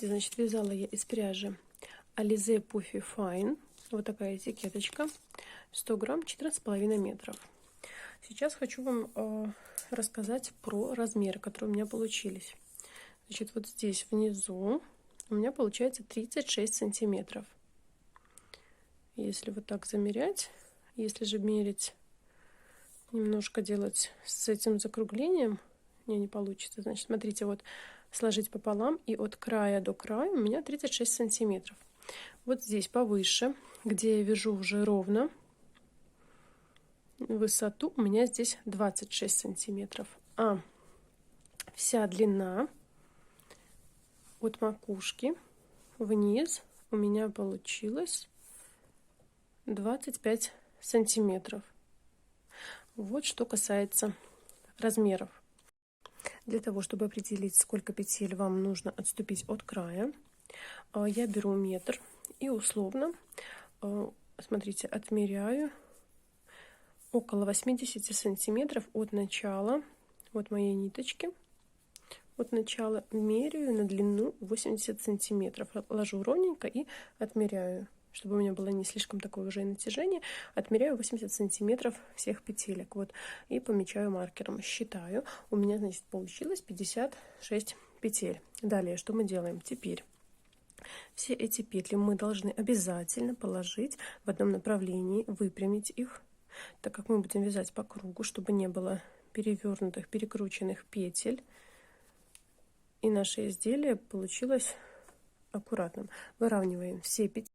Смотрите, значит, вязала я из пряжи Alize Puffy Fine. Вот такая этикеточка. 100 грамм, 14,5 метров. Сейчас хочу вам рассказать про размеры, которые у меня получились. Значит, вот здесь внизу у меня получается 36 сантиметров. Если вот так замерять, если же мерить, немножко делать с этим закруглением, не получится. Значит, смотрите, вот сложить пополам, и от края до края у меня 36 сантиметров. Вот здесь повыше, где я вяжу уже ровно высоту, у меня здесь 26 сантиметров. А вся длина от макушки вниз у меня получилось 25 сантиметров. Вот что касается размеров. Для того, чтобы определить, сколько петель вам нужно отступить от края, я беру метр и условно, смотрите, отмеряю около 80 сантиметров от начала, от моей ниточки, от начала меряю на длину 80 сантиметров, ложу ровненько и отмеряю, чтобы у меня было не слишком такое уже натяжение, отмеряю 80 сантиметров всех петелек, вот, и помечаю маркером, считаю, у меня, значит, получилось 56 петель. Далее, что мы делаем теперь? Все эти петли мы должны обязательно положить в одном направлении, выпрямить их, так как мы будем вязать по кругу, чтобы не было перевернутых, перекрученных петель, и наше изделие получилось аккуратным. Выравниваем все петли,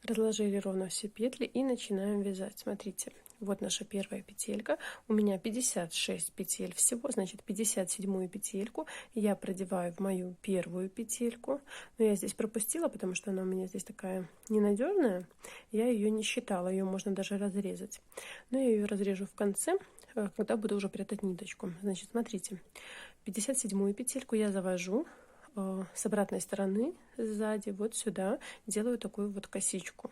разложили ровно все петли и начинаем вязать. Смотрите, вот наша первая петелька, у меня 56 петель всего, значит 57-ю петельку я продеваю в мою первую петельку, но я здесь пропустила, потому что она у меня здесь такая ненадежная, я ее не считала, ее можно даже разрезать, но я ее разрежу в конце, когда буду уже прятать ниточку. Значит, смотрите, 57-ю петельку я завожу с обратной стороны сзади вот сюда, делаю такую вот косичку,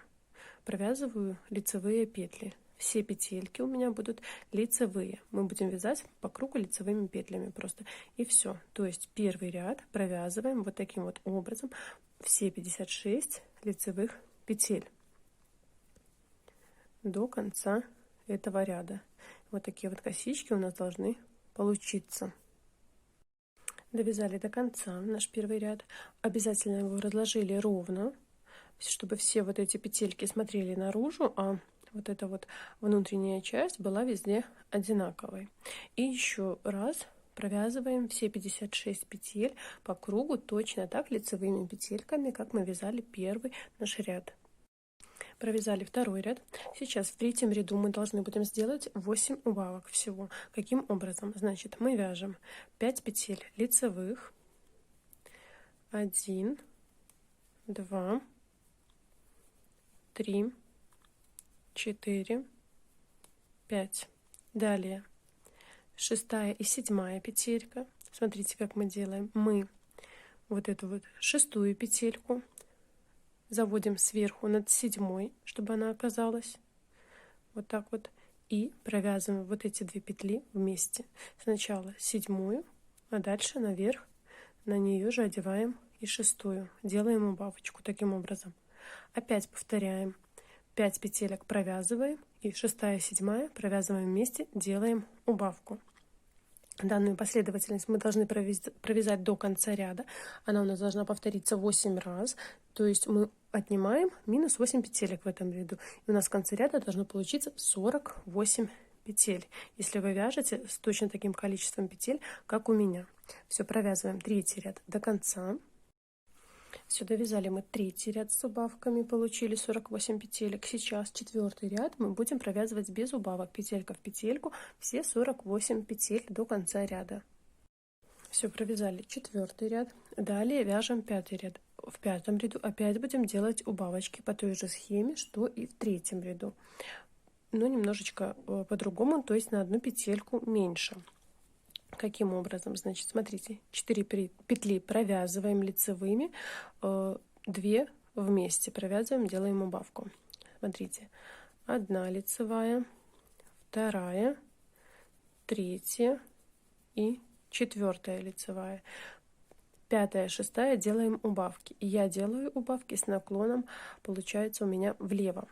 провязываю лицевые петли. Все петельки у меня будут лицевые, мы будем вязать по кругу лицевыми петлями просто, и все. То есть первый ряд провязываем вот таким вот образом все 56 лицевых петель до конца этого ряда. Вот такие вот косички у нас должны получиться. Довязали до конца наш первый ряд, обязательно его разложили ровно, чтобы все вот эти петельки смотрели наружу, а вот эта вот внутренняя часть была везде одинаковой. И еще раз провязываем все 56 петель по кругу точно так лицевыми петельками, как мы вязали первый наш ряд. Провязали второй ряд. Сейчас в третьем ряду мы должны будем сделать 8 убавок всего. Каким образом? Значит, мы вяжем 5 петель лицевых, 1, 2, 3, 4, 5. Далее 6-я и 7-я петелька. Смотрите, как мы делаем. Мы вот эту вот 6-ю петельку заводим сверху над 7-й, чтобы она оказалась вот так вот, и провязываем вот эти две петли вместе. Сначала 7-ю, а дальше наверх на нее же одеваем и 6-ю, делаем убавочку таким образом. Опять повторяем, 5 петелек провязываем, и 6-я и 7-я провязываем вместе, делаем убавку. Данную последовательность мы должны провязать до конца ряда. Она у нас должна повториться 8 раз. То есть мы отнимаем минус 8 петелек в этом ряду. И у нас в конце ряда должно получиться 48 петель. Если вы вяжете с точно таким количеством петель, как у меня. Все, провязываем третий ряд до конца. Все, довязали мы третий ряд с убавками, получили 48 петелек. Сейчас четвертый ряд мы будем провязывать без убавок, петелька в петельку, все 48 петель до конца ряда. Все, провязали четвертый ряд. Далее вяжем пятый ряд. В пятом ряду опять будем делать убавочки по той же схеме, что и в третьем ряду, но немножечко по-другому, то есть на одну петельку меньше. Каким образом? Значит, смотрите, 4 петли провязываем лицевыми, 2 вместе провязываем, делаем убавку. Смотрите, 1 лицевая, 2, 3 и 4 лицевая. 5-я, 6-я делаем убавки. И я делаю убавки с наклоном, получается, у меня влево.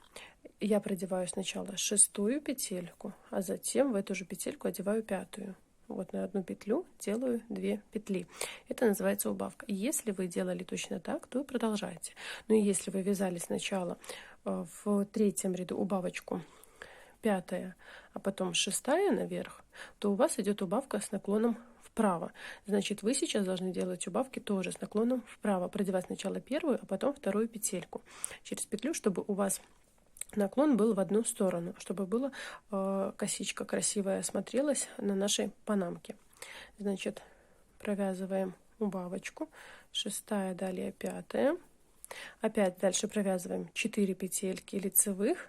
Я продеваю сначала 6-ю петельку, а затем в эту же петельку одеваю 5-ю. Вот на одну петлю делаю 2 петли. Это называется убавка. Если вы делали точно так, то продолжайте. Но если вы вязали сначала в 3-м ряду убавочку 5-я, а потом 6-я наверх, то у вас идет убавка с наклоном вправо. Значит, вы сейчас должны делать убавки тоже с наклоном вправо. Продевать сначала 1-ю, а потом 2-ю петельку через петлю, чтобы у вас наклон был в одну сторону, чтобы была косичка красивая смотрелась на нашей панамке. Значит, провязываем убавочку. 6-я, далее 5-я. Опять дальше провязываем 4 петельки лицевых,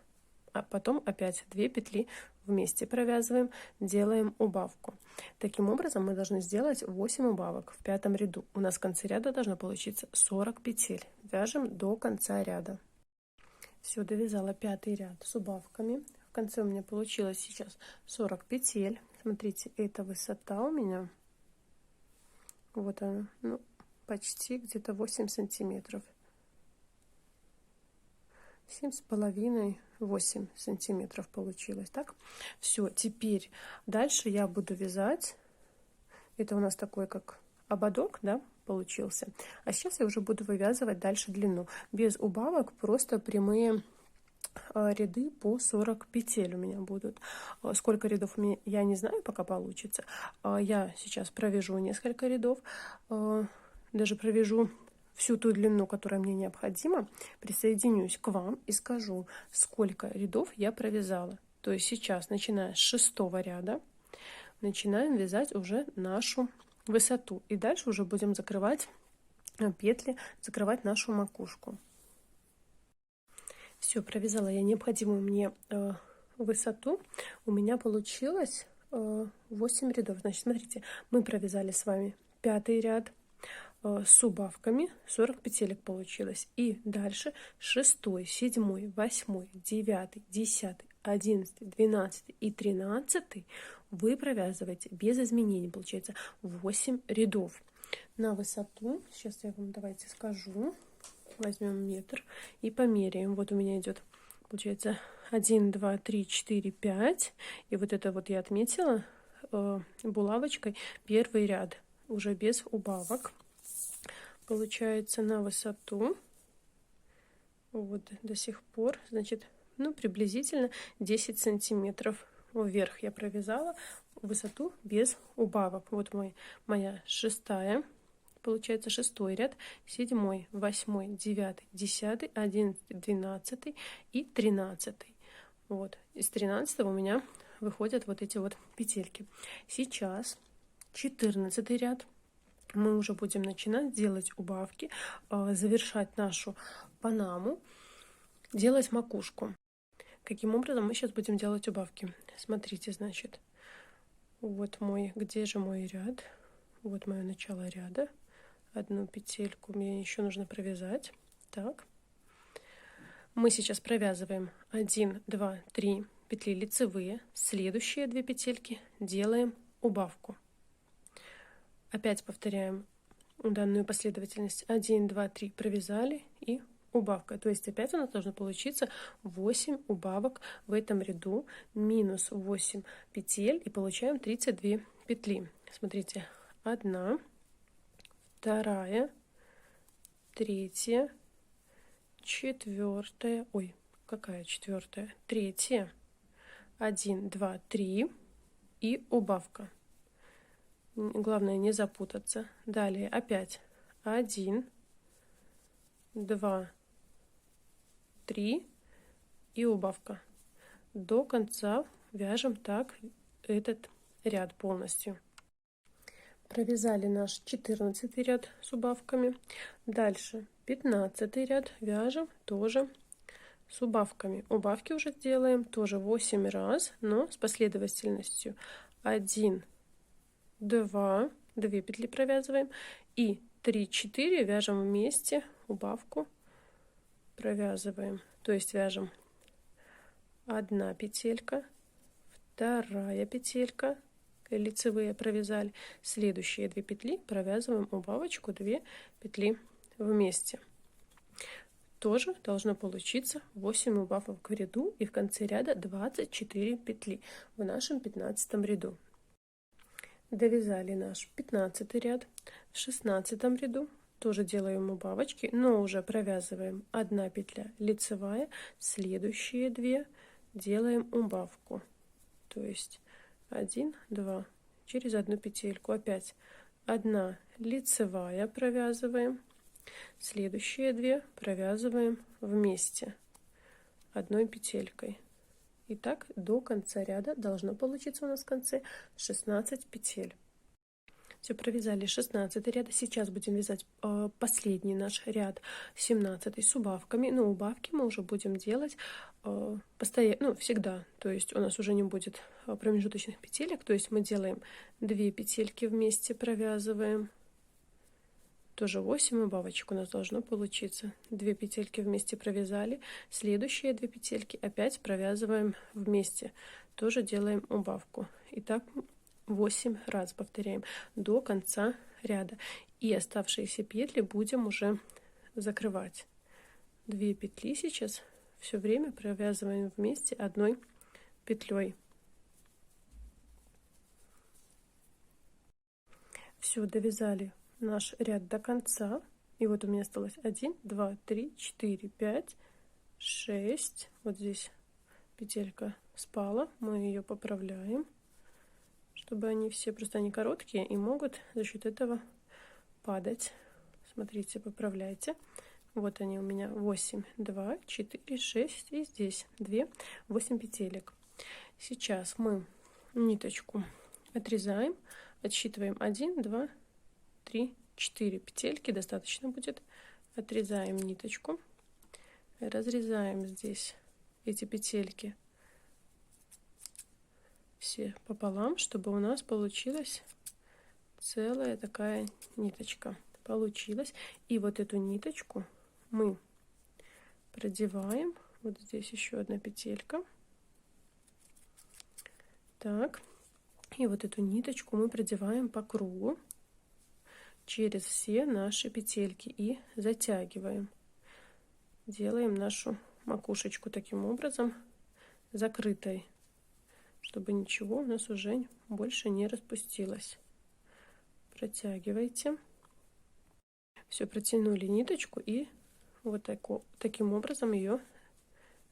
а потом опять 2 петли вместе провязываем, делаем убавку. Таким образом мы должны сделать 8 убавок в 5-м ряду. У нас в конце ряда должно получиться 40 петель. Вяжем до конца ряда. Все, довязала 5-й ряд с убавками. В конце у меня получилось сейчас 40 петель. Смотрите, эта высота у меня, вот она, ну, почти где-то 8 сантиметров. 7,5-8 сантиметров получилось. Так, все, теперь дальше я буду вязать. Это у нас такой как ободок, да, получился. А сейчас я уже буду вывязывать дальше длину. Без убавок, просто прямые ряды по 40 петель у меня будут. Сколько рядов у меня, я не знаю, пока получится. Я сейчас провяжу несколько рядов, даже провяжу всю ту длину, которая мне необходима, присоединюсь к вам и скажу, сколько рядов я провязала. То есть сейчас, начиная с 6-го ряда, начинаем вязать уже нашу высоту. И дальше уже будем закрывать петли, закрывать нашу макушку. Все, провязала я необходимую мне высоту. У меня получилось 8 рядов. Значит, смотрите, мы провязали с вами 5-й ряд с убавками, 40 петелек получилось. И дальше 6-й, 7-й, 8-й, 9-й, 10-й, 11-й, 12-й и 13-й вы провязываете без изменений. Получается 8 рядов. На высоту, сейчас я вам давайте скажу, возьмем метр и померяем. Вот у меня идет, получается, 1, 2, 3, 4, 5. И вот это вот я отметила булавочкой 1-й ряд, уже без убавок. Получается, на высоту, вот до сих пор, значит, ну, приблизительно 10 сантиметров вверх я провязала высоту без убавок. Вот моя 6-я. Получается 6-й ряд, 7-й, 8-й, 9-й, 10-й, 11-й, 12-й и 13-й. Вот. Из 13-го у меня выходят вот эти вот петельки. Сейчас 14-й ряд. Мы уже будем начинать делать убавки, завершать нашу панаму, делать макушку. Каким образом мы сейчас будем делать убавки? Смотрите, значит, вот мой, где же мой ряд? Вот мое начало ряда. Одну петельку мне еще нужно провязать. Так, мы сейчас провязываем 1, 2, 3 петли лицевые. Следующие 2 петельки делаем убавку. Опять повторяем данную последовательность. 1, 2, 3 провязали и убавка. То есть опять у нас должно получиться 8 убавок в этом ряду, минус 8 петель, и получаем 32 петли. Смотрите, 1, 2, 3, 4, ой, какая 4? 3, 1, 2, 3 и убавка. Главное не запутаться. Далее опять 1, 2, 3 и убавка. До конца вяжем так этот ряд полностью. Провязали наш 14 ряд с убавками. Дальше 15 ряд вяжем тоже с убавками. Убавки уже делаем тоже 8 раз, но с последовательностью 1, 2 петли провязываем и 3, 4 вяжем вместе убавку, провязываем. То есть вяжем 1 петелька, 2 петелька, лицевые провязали. Следующие 2 петли провязываем убавочку 2 петли вместе. Тоже должно получиться 8 убавок в ряду и в конце ряда 24 петли в нашем 15 ряду. Довязали наш 15 ряд. В 16 ряду тоже делаем убавочки, но уже провязываем 1 петля лицевая, следующие 2 делаем убавку, то есть 1, 2, через 1 петельку опять 1 лицевая провязываем, следующие 2 провязываем вместе 1 петелькой. И так до конца ряда должно получиться у нас в конце 16 петель. Все, провязали 16 ряд. Сейчас будем вязать последний наш ряд, 17 с убавками. Но убавки мы уже будем делать постоянно, всегда. То есть у нас уже не будет промежуточных петелек. То есть мы делаем 2 петельки вместе, провязываем. Тоже 8 убавочек у нас должно получиться. 2 петельки вместе провязали. Следующие 2 петельки опять провязываем вместе. Тоже делаем убавку. И так 8 раз повторяем до конца ряда. И оставшиеся петли будем уже закрывать. 2 петли сейчас все время провязываем вместе 1 петлей. Все, довязали наш ряд до конца. И вот у меня осталось 1, 2, 3, 4, 5, 6. Вот здесь петелька спала, мы ее поправляем, чтобы они все, просто они короткие и могут за счет этого падать. Смотрите, поправляйте. Вот они у меня 8, 2, 4, 6 и здесь 2, 8 петелек. Сейчас мы ниточку отрезаем, отсчитываем 1, 2, 3, 4 петельки, достаточно будет. Отрезаем ниточку, разрезаем здесь эти петельки все пополам, чтобы у нас получилась целая такая ниточка. Получилась. И вот эту ниточку мы продеваем. Вот здесь еще 1 петелька. Так. И вот эту ниточку мы продеваем по кругу через все наши петельки и затягиваем. Делаем нашу макушечку таким образом закрытой, чтобы ничего у нас уже больше не распустилось. Протягивайте. Все, протянули ниточку и вот таким образом ее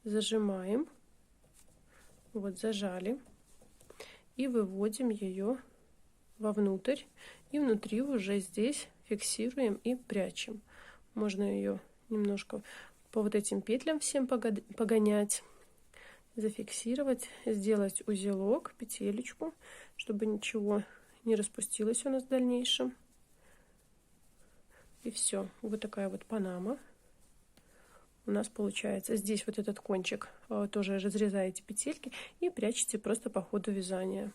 зажимаем. Вот зажали. И выводим ее вовнутрь. И внутри уже здесь фиксируем и прячем. Можно ее немножко по вот этим петлям всем погонять, зафиксировать, сделать узелок, петелечку, чтобы ничего не распустилось у нас в дальнейшем. И все. Вот такая вот панама у нас получается. Здесь вот этот кончик тоже разрезаете петельки и прячете просто по ходу вязания.